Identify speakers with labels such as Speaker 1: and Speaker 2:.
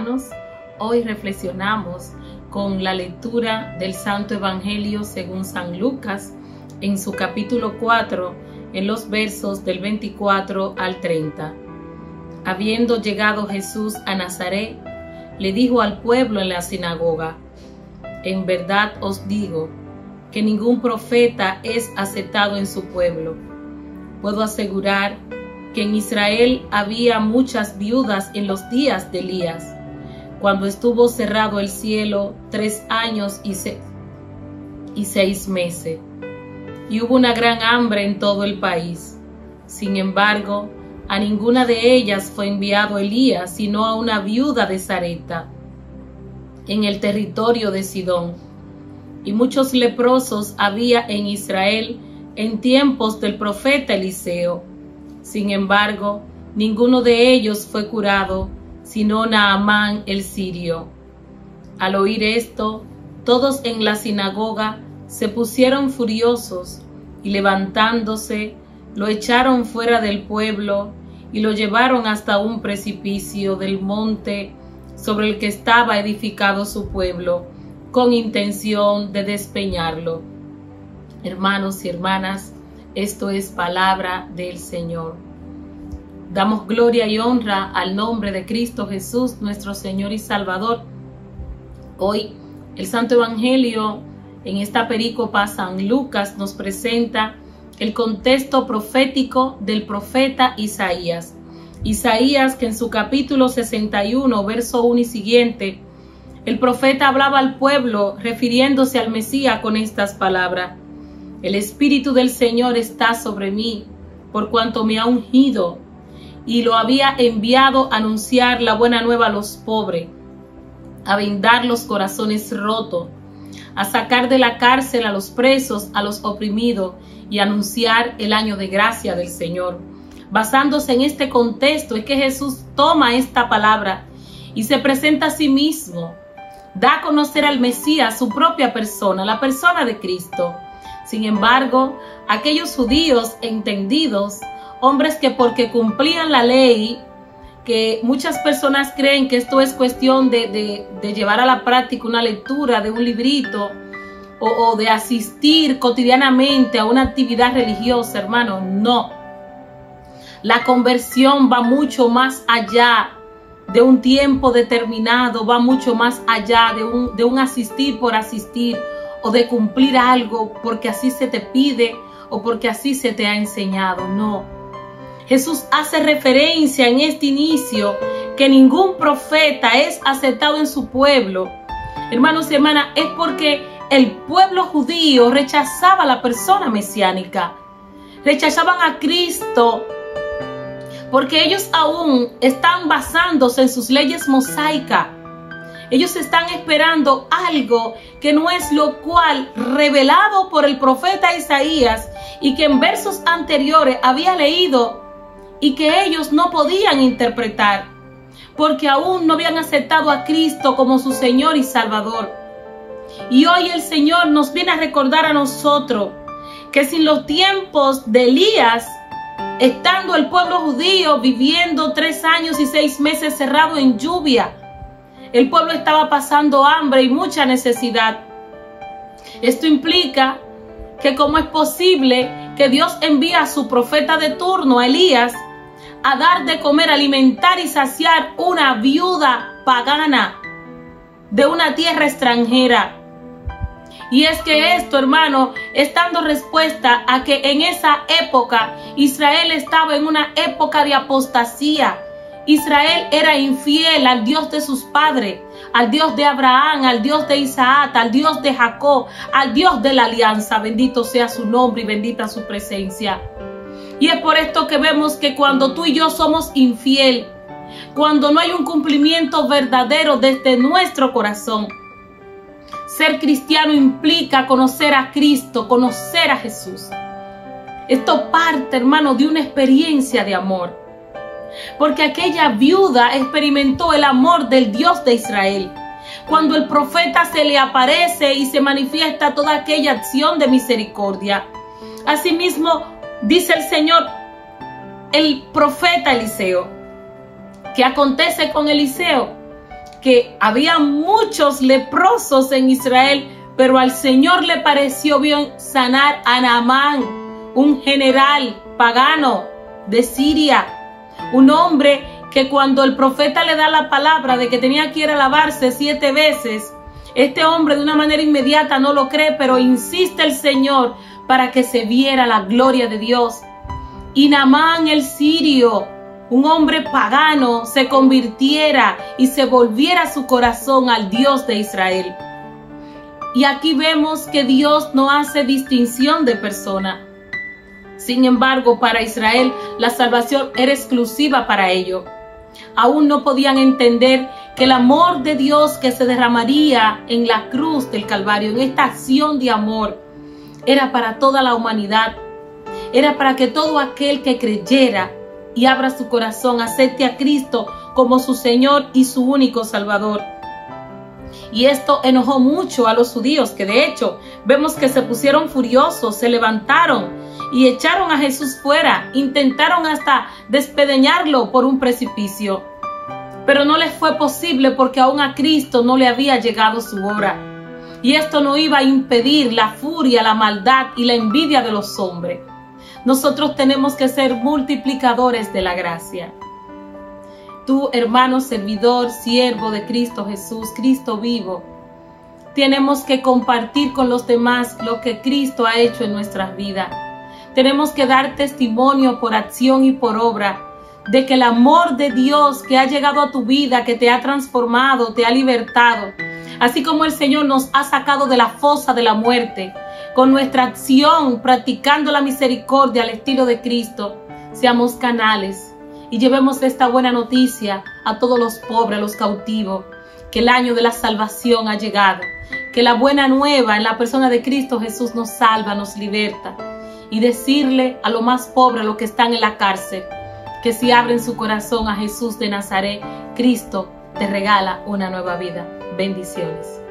Speaker 1: hermanos. Hoy reflexionamos con la lectura del Santo Evangelio según San Lucas en su capítulo 4, en los versos del 24 al 30. Habiendo llegado Jesús a Nazaret, le dijo al pueblo en la sinagoga: en verdad os digo que ningún profeta es aceptado en su pueblo. Puedo asegurar que en Israel había muchas viudas en los días de Elías, cuando estuvo cerrado el cielo 3 años y 6 meses, y hubo una gran hambre en todo el país. Sin embargo, a ninguna de ellas fue enviado Elías, sino a una viuda de Sarepta, en el territorio de Sidón. Y muchos leprosos había en Israel en tiempos del profeta Eliseo. Sin embargo, ninguno de ellos fue curado, sino Naamán el sirio. Al oír esto, todos en la sinagoga se pusieron furiosos y levantándose, lo echaron fuera del pueblo y lo llevaron hasta un precipicio del monte sobre el que estaba edificado su pueblo, con intención de despeñarlo. Hermanos y hermanas, esto es palabra del Señor. Damos gloria y honra al nombre de Cristo Jesús, nuestro Señor y Salvador. Hoy el Santo Evangelio, en esta perícopa, San Lucas nos presenta el contexto profético del profeta Isaías. Isaías, que en su capítulo 61, verso 1 y siguiente, el profeta hablaba al pueblo refiriéndose al Mesías con estas palabras: el Espíritu del Señor está sobre mí, por cuanto me ha ungido, y lo había enviado a anunciar la buena nueva a los pobres, a vendar los corazones rotos, a sacar de la cárcel a los presos, a los oprimidos, y anunciar el año de gracia del Señor. Basándose en este contexto es que Jesús toma esta palabra y se presenta a sí mismo, da a conocer al Mesías, su propia persona, la persona de Cristo. Sin embargo, aquellos judíos entendidos, hombres que porque cumplían la ley, que muchas personas creen que esto es cuestión de llevar a la práctica una lectura de un librito o de asistir cotidianamente a una actividad religiosa, hermano, no. La conversión va mucho más allá de un tiempo determinado, va mucho más allá de un asistir por asistir o de cumplir algo porque así se te pide o porque así se te ha enseñado, no. Jesús hace referencia en este inicio que ningún profeta es aceptado en su pueblo. Hermanos y hermanas, es porque el pueblo judío rechazaba a la persona mesiánica, rechazaban a Cristo, porque ellos aún están basándose en sus leyes mosaicas. Ellos están esperando algo que no es lo cual revelado por el profeta Isaías y que en versos anteriores había leído y que ellos no podían interpretar, porque aún no habían aceptado a Cristo como su Señor y Salvador. Y hoy el Señor nos viene a recordar a nosotros que sin los tiempos de Elías, estando el pueblo judío viviendo 3 años y 6 meses cerrado en lluvia, el pueblo estaba pasando hambre y mucha necesidad. Esto implica que cómo es posible que Dios envíe a su profeta de turno, a Elías, a dar de comer, alimentar y saciar una viuda pagana de una tierra extranjera. Y es que esto, hermano, es dando respuesta a que en esa época Israel estaba en una época de apostasía. Israel era infiel al Dios de sus padres, al Dios de Abraham, al Dios de Isaac, al Dios de Jacob, al Dios de la alianza. Bendito sea su nombre y bendita su presencia. Y es por esto que vemos que cuando tú y yo somos infiel, cuando no hay un cumplimiento verdadero desde nuestro corazón, ser cristiano implica conocer a Cristo, conocer a Jesús. Esto parte, hermano, de una experiencia de amor. Porque aquella viuda experimentó el amor del Dios de Israel. Cuando el profeta se le aparece y se manifiesta toda aquella acción de misericordia. Asimismo, dice el Señor, el profeta Eliseo. ¿Qué acontece con Eliseo? que había muchos leprosos en Israel, pero al Señor le pareció bien sanar a Naamán, un general pagano de Siria, un hombre que cuando el profeta le da la palabra de que tenía que ir a lavarse 7 veces, este hombre de una manera inmediata no lo cree, pero insiste el Señor para que se viera la gloria de Dios. Y Naamán el sirio, un hombre pagano, se convirtiera y se volviera su corazón al Dios de Israel. Y aquí vemos que Dios no hace distinción de persona. Sin embargo, para Israel la salvación era exclusiva para ellos. Aún no podían entender que el amor de Dios que se derramaría en la cruz del Calvario, en esta acción de amor, era para toda la humanidad. Era para que todo aquel que creyera y abra su corazón, acepte a Cristo como su Señor y su único Salvador. Y esto enojó mucho a los judíos, que de hecho vemos que se pusieron furiosos, se levantaron y echaron a Jesús fuera, intentaron hasta despedañarlo por un precipicio. Pero no les fue posible porque aún a Cristo no le había llegado su hora. Y esto no iba a impedir la furia, la maldad y la envidia de los hombres. Nosotros tenemos que ser multiplicadores de la gracia. Tú, hermano, servidor, siervo de Cristo Jesús, Cristo vivo, tenemos que compartir con los demás lo que Cristo ha hecho en nuestras vidas. Tenemos que dar testimonio por acción y por obra de que el amor de Dios que ha llegado a tu vida, que te ha transformado, te ha libertado, así como el Señor nos ha sacado de la fosa de la muerte, con nuestra acción, practicando la misericordia al estilo de Cristo, seamos canales y llevemos esta buena noticia a todos los pobres, a los cautivos, que el año de la salvación ha llegado, que la buena nueva en la persona de Cristo Jesús nos salva, nos liberta, y decirle a los más pobres, a los que están en la cárcel, que si abren su corazón a Jesús de Nazaret, Cristo te regala una nueva vida. Bendiciones.